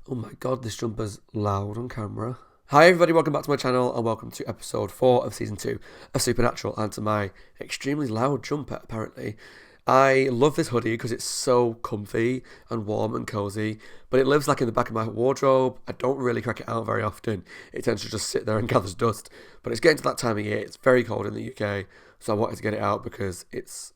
Oh my god, this jumper's loud on camera. Hi everybody, welcome back to my channel and welcome to episode 4 of season 2 of Supernatural and to my extremely loud jumper apparently. I love this hoodie because it's so comfy and warm and cozy, but it lives like in the back of my wardrobe. I don't really crack it out very often. It tends to just sit there and gathers dust, but it's getting to that time of year. It's very cold in the UK, so I wanted to get it out because it's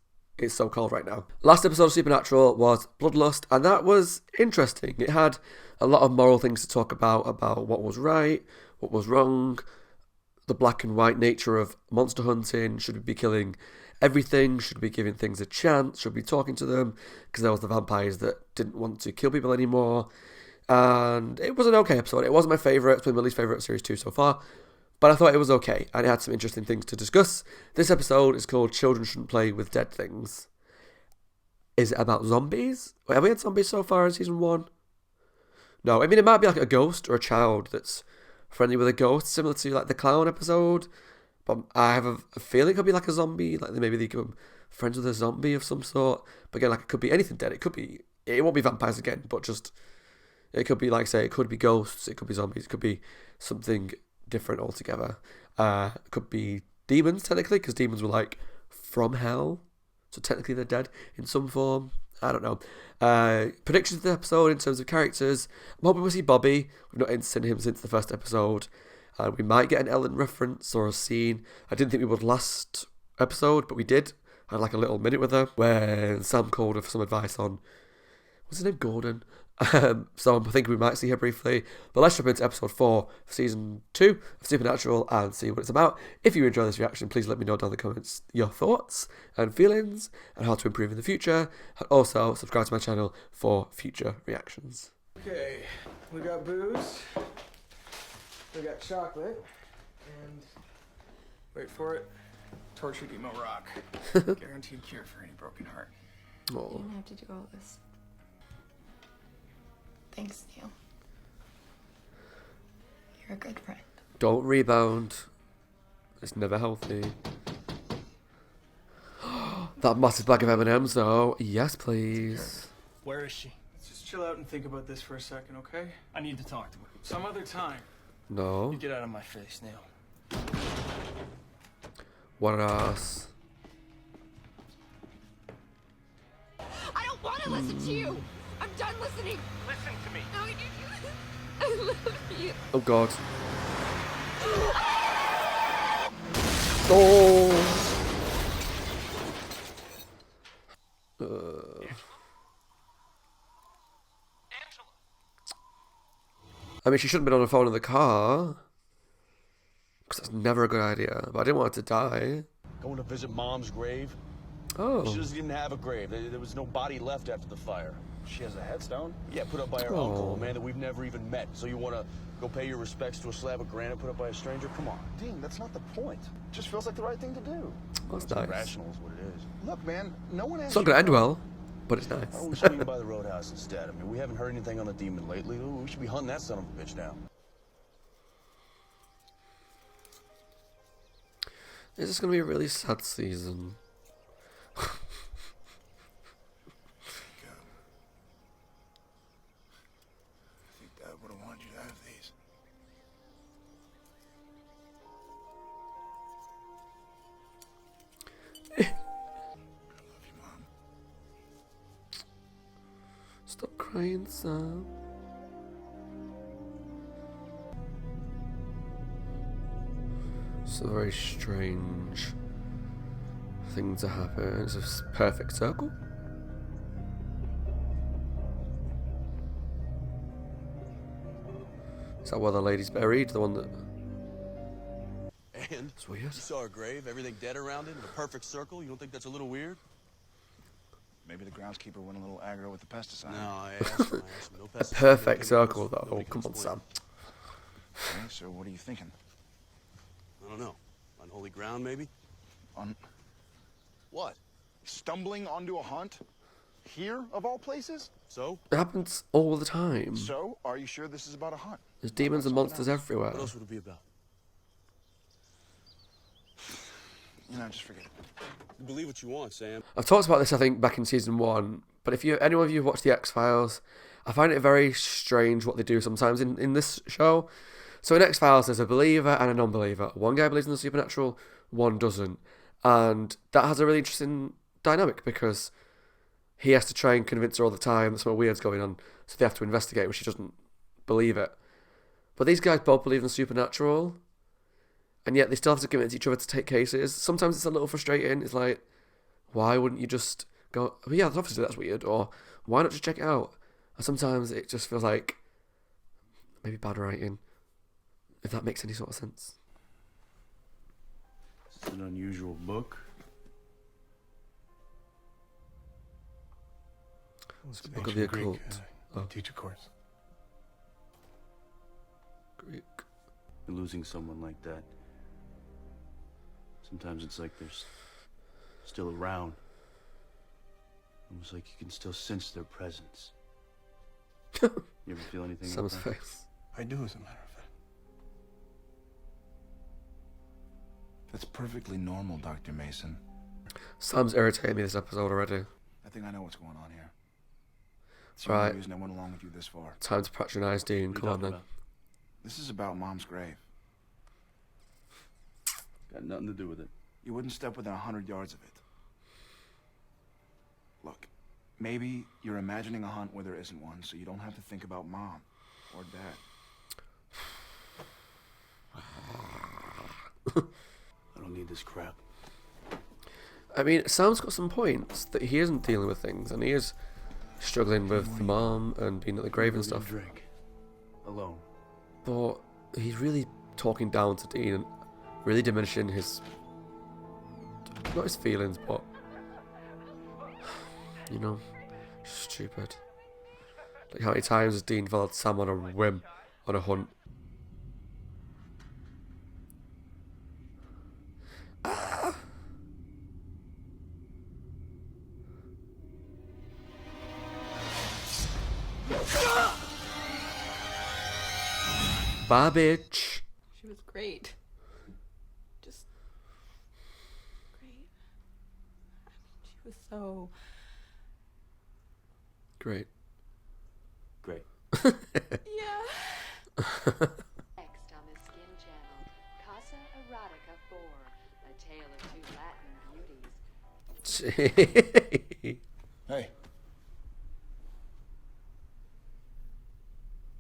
so cold right now. Last episode of Supernatural was Bloodlust, and that was interesting. It had a lot of moral things to talk about what was right, what was wrong, the black and white nature of monster hunting. Should we be killing everything? Should we be giving things a chance? Should we be talking to them? Because there was the vampires that didn't want to kill people anymore. And it was an okay episode. It wasn't my favourite. It's been my least favourite of series 2 so far. But I thought it was okay, and it had some interesting things to discuss. This episode is called Children Shouldn't Play with Dead Things. Is it about zombies? Wait, have we had zombies so far in season 1? No, I mean, it might be like a ghost or a child that's friendly with a ghost, similar to like the clown episode. But I have a feeling it could be like a zombie, like maybe they become friends with a zombie of some sort. But again, like it could be anything dead. It won't be vampires again, but just, it could be like, say, it could be ghosts, it could be zombies, it could be something different altogether. It could be demons, technically, because demons were like from hell. So technically they're dead in some form. I don't know. Predictions of the episode in terms of characters. I'm hoping we'll see Bobby. We've not seen him since the first episode. We might get an Ellen reference or a scene. I didn't think we would last episode, but we did. I had like a little minute with her where Sam called her for some advice on, what's his name, Gordon? So I'm thinking we might see her briefly. But let's jump into episode 4 of season 2 of Supernatural and see what it's about. If you enjoy this reaction, please let me know down in the comments your thoughts and feelings and how to improve in the future. And also subscribe to my channel for future reactions. Okay, we got booze, we got chocolate, and wait for it, tortured emo rock. Guaranteed cure for any broken heart. You Oh. didn't have to do all this. Thanks, Neil. You're a good friend. Don't rebound. It's never healthy. That massive bag of M&Ms though. Yes, please. Where is she? Let's just chill out and think about this for a second, okay? I need to talk to her. Some other time. No. You get out of my face, Neil. What an ass. I don't want to listen to you. I'm done listening. Listen to me. No, I love you. Oh god. Oh. I mean, she shouldn't have been on the phone in the car. Because that's never a good idea. But I didn't want her to die. Going to visit Mom's grave? She Oh. doesn't even have a grave. There was no body left after the fire. She has a headstone? Yeah, put up by her Oh. uncle, a man that we've never even met. So you want to go pay your respects to a slab of granite put up by a stranger? Come on. Dean, that's not the point. Just feels like the right thing to do. That's It's nice. irrational is what it is. Look, man, no one asked It's not you going to end to- well. But it's Why nice. don't we swing by the roadhouse instead? I mean, we haven't heard anything on the demon lately. Ooh, we should be hunting that son of a bitch now. This is going to be a really sad season. I think Dad would have wanted you to have these. I love you, Mom. Stop crying, Sam. It's a very strange thing to happen. It's a perfect circle. Is that where the lady's buried? The one that... And It's weird. you saw her grave, everything dead around it, in a perfect circle. You don't think that's a little weird? Maybe the groundskeeper went a little aggro with the pesticide. No, I asked him. No pesticide, Perfect no circle, chemicals, though. nobody Oh, come can on, explain Sam. Okay, so what are you thinking? it. I don't know. Unholy ground, maybe? On What? stumbling onto a hunt? Here, of all places? So? It happens all the time. So, are you sure this is about a hunt? There's demons and monsters everywhere. What else would it be about? You know, just forget it. Believe what you want, Sam. I've talked about this, I think, back in season 1. But if you, anyone of you have watched The X-Files, I find it very strange what they do sometimes in this show. So in X-Files, there's a believer and a non-believer. One guy believes in the supernatural, one doesn't. And that has a really interesting dynamic because he has to try and convince her all the time that something weird's going on, so they have to investigate when she doesn't believe it. But these guys both believe in the supernatural, and yet they still have to convince each other to take cases. Sometimes it's a little frustrating. It's like, why wouldn't you just go, oh yeah, obviously that's weird, or why not just check it out? And sometimes it just feels like maybe bad writing, if that makes any sort of sense. It's an unusual book. It's a book of the occult. Teacher course. Greek. Losing someone like that. Sometimes it's like they're still around. Almost like you can still sense their presence. You ever feel anything Sam's like that? face. I do, as a matter of fact. That's perfectly normal, Dr. Mason. Sam's irritating me this episode already. I think I know what's going on here. It's the only reason I went along with you this far. Time to patronise Dean. What are you Come on talking then. about? This is about Mom's grave. Got nothing to do with it. You wouldn't step within 100 yards of it. Look, maybe you're imagining a hunt where there isn't one, so you don't have to think about Mom or Dad. I don't need this crap. I mean, Sam's got some points that he isn't dealing with things, and he is struggling with the mom and being at the grave and Go get a stuff. Drink. Alone. But he's really talking down to Dean and really diminishing his, not his feelings, but, you know, stupid. Like how many times has Dean followed Sam on a whim on a hunt? Bye, bitch. She was great. Just great. I mean, she was so. Great. Great. Yeah. Next on the Skin Channel, Casa Erotica 4, a tale of two Latin beauties. Hey.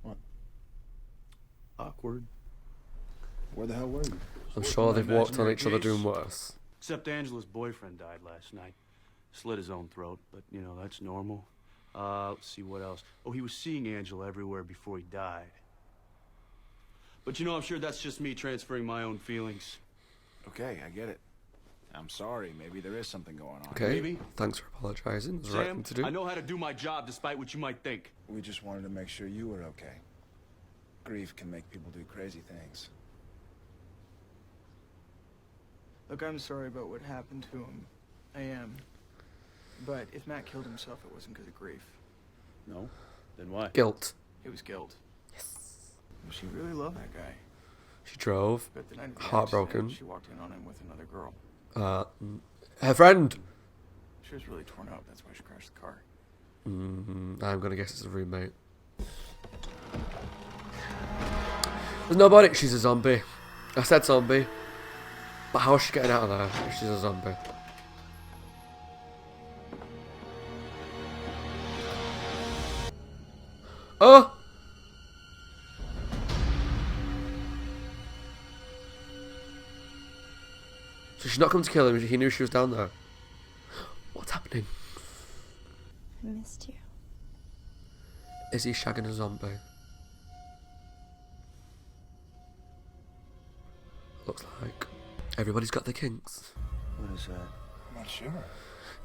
What? Awkward. Where the hell were you? I'm sure they've walked on each other doing worse. Except Angela's boyfriend died last night. Slit his own throat, but you know, that's normal. Let's see what else. Oh, he was seeing Angela everywhere before he died. But you know, I'm sure that's just me transferring my own feelings. Okay, I get it. I'm sorry. Maybe there is something going on. Okay, Maybe. thanks for apologising. It's the right Sam, thing to do. I know how to do my job despite what you might think. We just wanted to make sure you were okay. Grief can make people do crazy things. Look, I'm sorry about what happened to him. I am. But if Matt killed himself, it wasn't because of grief. No? Then why? Guilt. It was guilt. Yes. She really loved that guy. She drove. But the night of the Heartbroken. accident, she walked in on him with another girl. Her friend. She was really torn up. That's why she crashed the car. I'm gonna guess it's a roommate. There's nobody. She's a zombie. I said zombie. But how is she getting out of there if she's a zombie? Oh! So she's not come to kill him. He knew she was down there. What's happening? I missed you. Is he shagging a zombie? Looks like. Everybody's got their kinks. What is that? I'm not sure.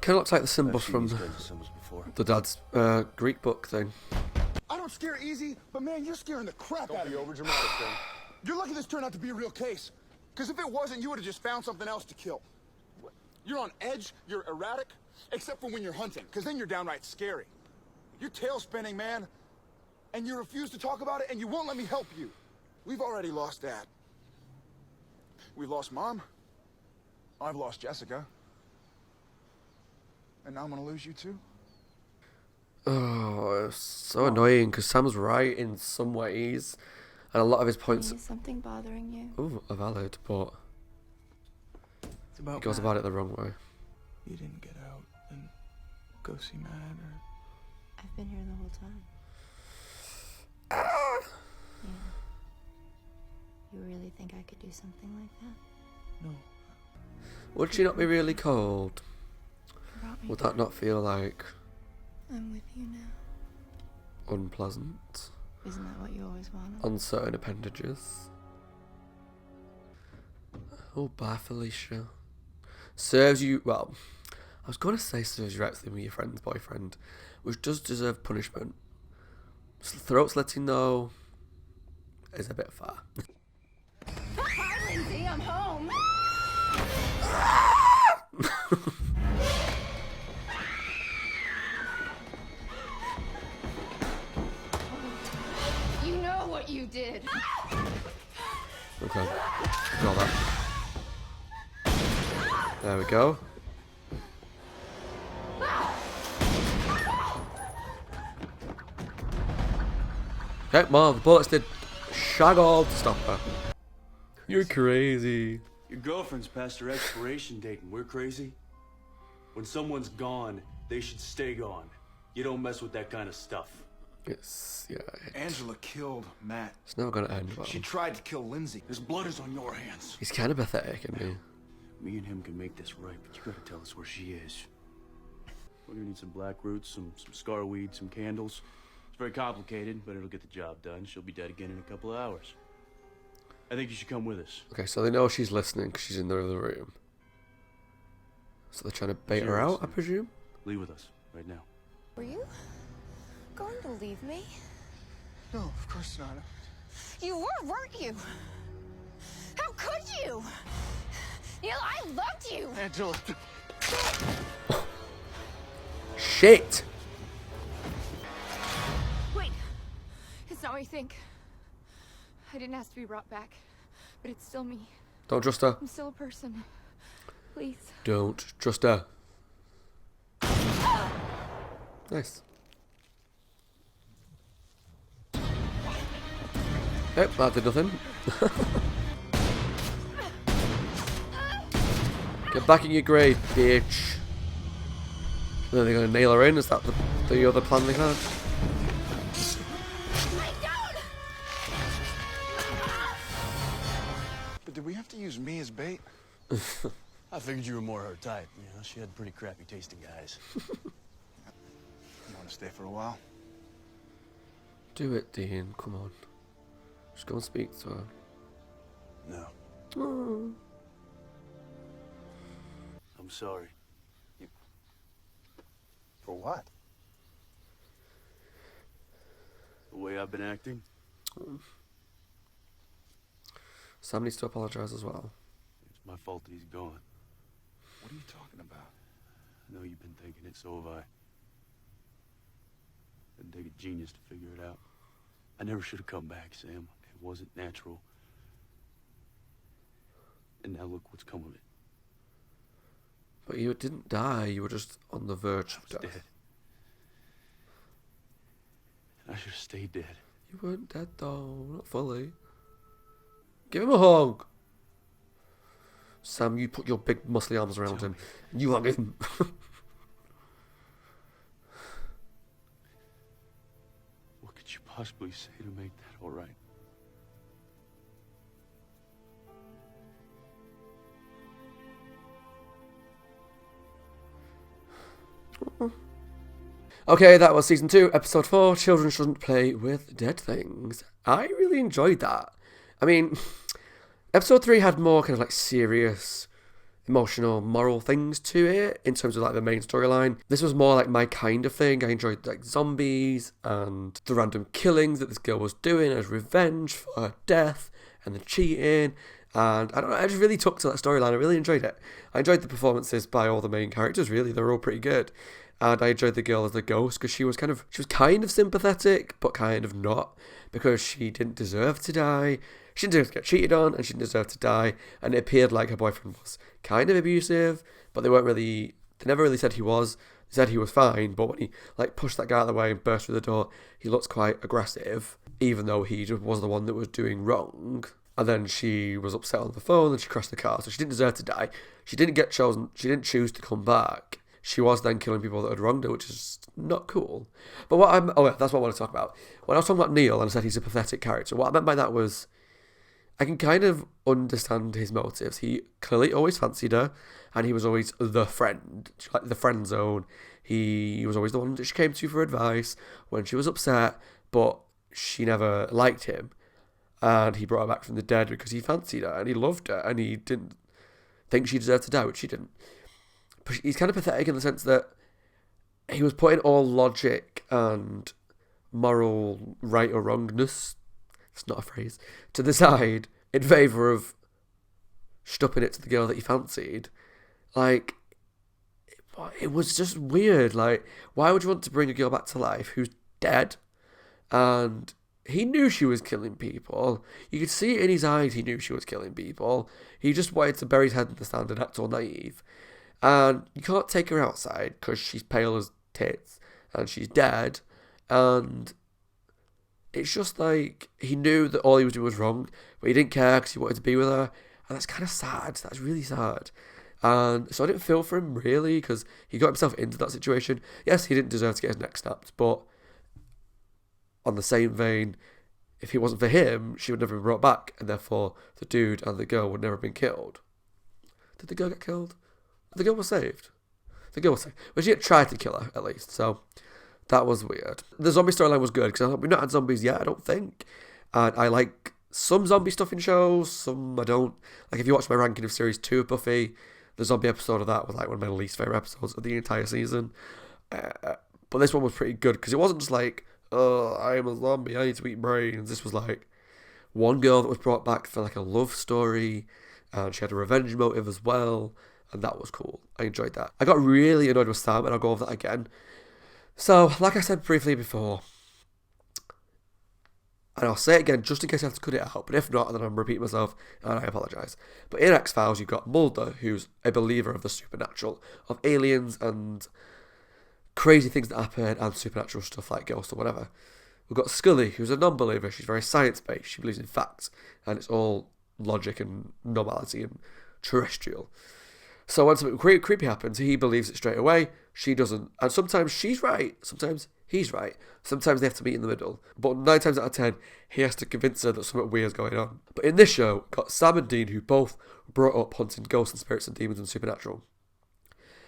Kind of looks like the symbols I've seen from these kinds of symbols before. the dad's Greek book thing. I don't scare easy, but man, you're scaring the crap out of me. Over dramatic, thing. You're lucky this turned out to be a real case. Because if it wasn't, you would have just found something else to kill. You're on edge, you're erratic, except for when you're hunting, because then you're downright scary. You're tail spinning, man. And you refuse to talk about it, and you won't let me help you. We've already lost Dad. We've lost Mom. I've lost Jessica. And now I'm gonna lose you too? Oh, it's so annoying because Sam's right in some ways, and a lot of his points Is something bothering you? are valid, but It's about he goes Matt. about it the wrong way. You didn't get out and go see Matt, or I've been here the whole time. Yeah. You really think I could do something like that? no? Would she not be really cold? You brought me Would that not feel like I'm with you now. unpleasant Isn't that what you always wanted? on certain appendages? Oh, bye, Felicia. Serves you well. I was going to say serves you right with your friend's boyfriend, which does deserve punishment. Throat slitting though is a bit far. Hi, Lindsay, I'm home. You know what you did. Okay, got that. There we go. Okay, more. The bullets did shag all to stop her. You're crazy. Your girlfriend's past her expiration date and we're crazy? When someone's gone, they should stay gone. You don't mess with that kind of stuff. It's, yeah, Angela killed Matt. it's never gonna end well. She tried to kill Lindsay. His blood is on your hands. He's kind of pathetic, isn't he? Me and him can make this right, but you gotta tell us where she is. We're gonna need some black roots, some scar weed, some candles. It's very complicated, but it'll get the job done. She'll be dead again in a couple of hours. I think you should come with us. Okay, so they know she's listening because she's in the other room. So they're trying to bait her out, I presume? Leave with us, right now. Were you going to leave me? No, of course not. You were, weren't you? How could you? You know, I loved you. Angela. Shit! Wait! It's not what you think. I didn't ask to be brought back, but it's still me. Don't trust her. I'm still a person. Please. Don't trust her. Nice. Yep, that did nothing. Get back in your grave, bitch. And then they're gonna nail her in. Is that the other plan they had? But did we have to use me as bait? I figured you were more her type. You know, she had pretty crappy tasting guys. You want to stay for a while? Do it, Dean. Come on. Just go and speak to her. No. Oh. I'm sorry. For what? The way I've been acting? Sam needs to apologise as well. It's my fault that he's gone. What are you talking about? I know you've been thinking it, so have I. It'd take a genius to figure it out. I never should have come back, Sam. It wasn't natural. And now look what's come of it. But you didn't die, you were just on the verge of I was death. dead. And I should have stayed dead. You weren't dead though, not fully. Give him a hug. Sam, you put your big muscly arms around Tell him. me. And you hug him. What could you possibly say to make that all right? Okay, that was season 2, episode 4. Children shouldn't play with dead things. I really enjoyed that. I mean, episode 3 had more kind of like serious, emotional, moral things to it in terms of like the main storyline. This was more like my kind of thing. I enjoyed like zombies and the random killings that this girl was doing as revenge for her death and the cheating. And I don't know, I just really took to that storyline. I really enjoyed it. I enjoyed the performances by all the main characters, really. They were all pretty good. And I enjoyed the girl as the ghost because she was kind of sympathetic, but kind of not, because she didn't deserve to die. She didn't deserve to get cheated on, and she didn't deserve to die. And it appeared like her boyfriend was kind of abusive, but they never really said he was. said he was fine, but when he like pushed that guy out of the way and burst through the door, he looks quite aggressive, even though he just was the one that was doing wrong. And then she was upset on the phone and she crashed the car, so she didn't deserve to die. She didn't get chosen, she didn't choose to come back. She was then killing people that had wronged her, which is not cool. But that's what I want to talk about. When I was talking about Neil and I said he's a pathetic character, what I meant by that was, I can kind of understand his motives. He clearly always fancied her, and he was always the friend, like the friend zone. He was always the one that she came to for advice when she was upset, but she never liked him. And he brought her back from the dead because he fancied her, and he loved her, and he didn't think she deserved to die, which she didn't. But he's kind of pathetic in the sense that he was putting all logic and moral right or wrongness, it's not a phrase, to the side in favour of stuffing it to the girl that he fancied. Like, it was just weird. Like, why would you want to bring a girl back to life who's dead? And he knew she was killing people. You could see it in his eyes, he knew she was killing people. He just wanted to bury his head in the sand and act all naive. And you can't take her outside because she's pale as tits and she's dead. And it's just like, he knew that all he was doing was wrong, but he didn't care because he wanted to be with her. And that's kind of sad. That's really sad. And so I didn't feel for him really, because he got himself into that situation. Yes, he didn't deserve to get his neck snapped, but on the same vein, if it wasn't for him, she would never have been brought back, and therefore the dude and the girl would never have been killed. Did the girl get killed? The girl was saved. The girl was saved. But she had tried to kill her, at least, so that was weird. The zombie storyline was good, because we've not had zombies yet, I don't think. And I like some zombie stuff in shows, some I don't. Like, if you watch my ranking of Series 2 of Buffy, the zombie episode of that was like one of my least favourite episodes of the entire season. But this one was pretty good, because it wasn't just like, oh, I am a zombie, I need to eat brains. This was like one girl that was brought back for like a love story, and she had a revenge motive as well, and that was cool. I enjoyed that. I got really annoyed with Sam, and I'll go over that again. So, like I said briefly before, and I'll say it again just in case I have to cut it out, but if not, then I'm repeating myself, and I apologise. But in X-Files, you've got Mulder, who's a believer of the supernatural, of aliens and crazy things that happen, and supernatural stuff like ghosts or whatever. We've got Scully, who's a non-believer. She's very science-based. She believes in facts, and it's all logic and normality and terrestrial. So when something creepy happens, he believes it straight away. She doesn't. And sometimes she's right. Sometimes he's right. Sometimes they have to meet in the middle. But 9 times out of 10, he has to convince her that something weird's going on. But in this show, we've got Sam and Dean, who both brought up hunting ghosts and spirits and demons and supernatural.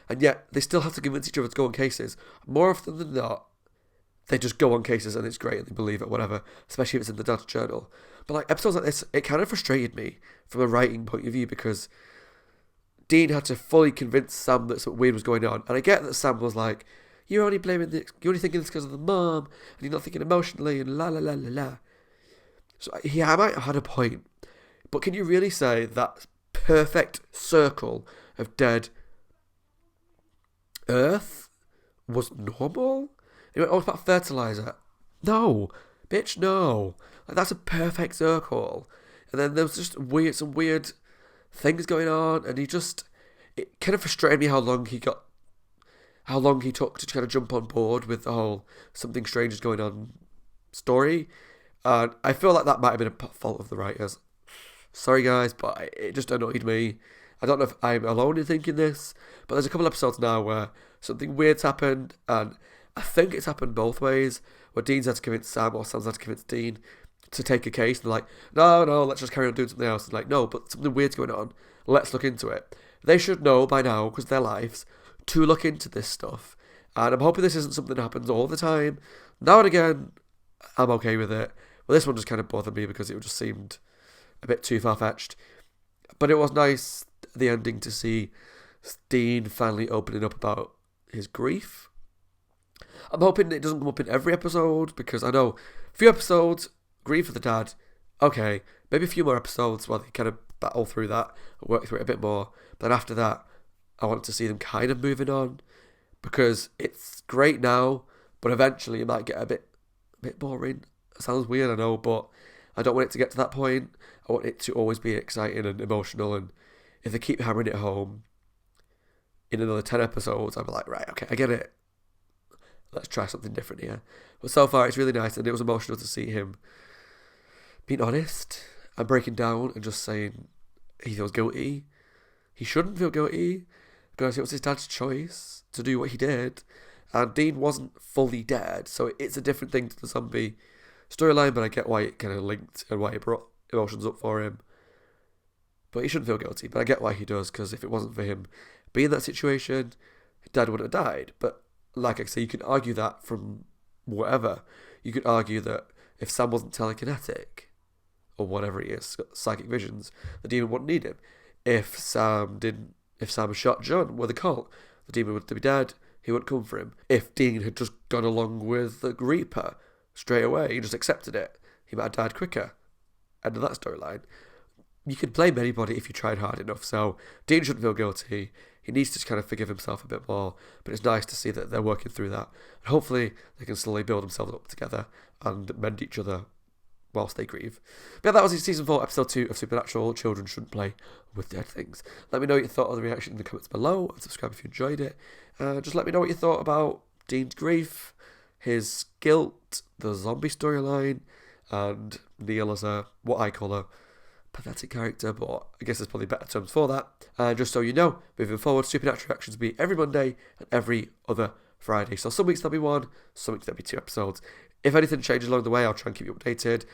And yet, they still have to convince each other to go on cases. More often than not, they just go on cases and it's great and they believe it, whatever. Especially if it's in the dad's journal. But like episodes like this, it kind of frustrated me from a writing point of view, because Dean had to fully convince Sam that something weird was going on. And I get that Sam was like, you're only thinking this because of the mom, and you're not thinking emotionally, and la la la la la. So yeah, I might have had a point. But can you really say that perfect circle of dead Earth was normal? It went all about fertilizer. No, bitch, no. Like, that's a perfect circle. And then there was just some weird things going on, and it kind of frustrated me how long he took to kind of jump on board with the whole something strange is going on story. And I feel like that might have been a fault of the writers. Sorry guys, but it just annoyed me. I don't know if I'm alone in thinking this, but there's a couple episodes now where something weird's happened, and I think it's happened both ways, where Dean's had to convince Sam, or Sam's had to convince Dean to take a case, and they're like, no, let's just carry on doing something else. And like, no, but something weird's going on, let's look into it. They should know by now, because their lives, to look into this stuff. And I'm hoping this isn't something that happens all the time. Now and again, I'm okay with it. Well, this one just kind of bothered me because it just seemed a bit too far-fetched. But it was nice, the ending, to see Dean finally opening up about his grief. I'm hoping it doesn't come up in every episode, because I know a few episodes, grief for the dad, okay, maybe a few more episodes while they kind of battle through that and work through it a bit more. But after that, I want to see them kind of moving on, because it's great now, but eventually it might get a bit boring. It sounds weird, I know, but I don't want it to get to that point. I want it to always be exciting and emotional, and if they keep hammering it home, in another 10 episodes, I'd be like, right, okay, I get it. Let's try something different here. But so far, it's really nice, and it was emotional to see him being honest and breaking down and just saying he feels guilty. He shouldn't feel guilty because it was his dad's choice to do what he did. And Dean wasn't fully dead, so it's a different thing to the zombie storyline, but I get why it kind of linked and why it brought emotions up for him. But he shouldn't feel guilty, but I get why he does, because if it wasn't for him being in that situation, Dad wouldn't have died. But like I say, you can argue that from whatever. You could argue that if Sam wasn't telekinetic, or whatever he is, psychic visions, the demon wouldn't need him. If Sam shot John with a Colt, the demon would be dead, he wouldn't come for him. If Dean had just gone along with the Reaper straight away, he just accepted it, he might have died quicker. End of that storyline. You could blame anybody if you tried hard enough, so Dean shouldn't feel guilty. He needs to kind of forgive himself a bit more, but it's nice to see that they're working through that. And hopefully they can slowly build themselves up together and mend each other whilst they grieve. But yeah, that was Season 4, Episode 2 of Supernatural, Children Shouldn't Play with Dead Things. Let me know what you thought of the reaction in the comments below, and subscribe if you enjoyed it. Just let me know what you thought about Dean's grief, his guilt, the zombie storyline, and Neil as what I call a pathetic character, but I guess there's probably better terms for that. And just so you know, moving forward, Supernatural reactions will be every Monday and every other Friday. So some weeks there'll be one, some weeks there'll be 2 episodes. If anything changes along the way, I'll try and keep you updated.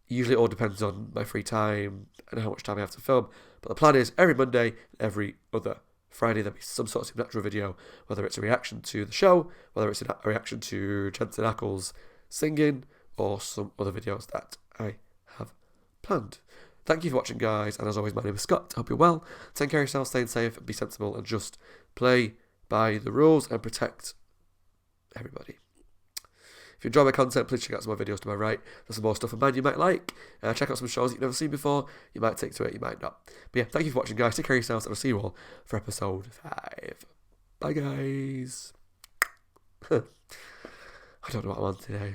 Usually it all depends on my free time and how much time I have to film. But the plan is every Monday and every other Friday there'll be some sort of Supernatural video, whether it's a reaction to the show, whether it's a reaction to Jensen Ackles singing, or some other videos that I have planned. Thank you for watching, guys, and as always, my name is Scott. I hope you're well. Take care of yourself, stay safe, be sensible, and just play by the rules and protect everybody. If you enjoy my content, please check out some more videos to my right. There's some more stuff in mind you might like. Check out some shows that you've never seen before. You might take to it, you might not. But yeah, thank you for watching, guys. Take care of yourselves, and I'll see you all for episode 5. Bye, guys. I don't know what I'm on today.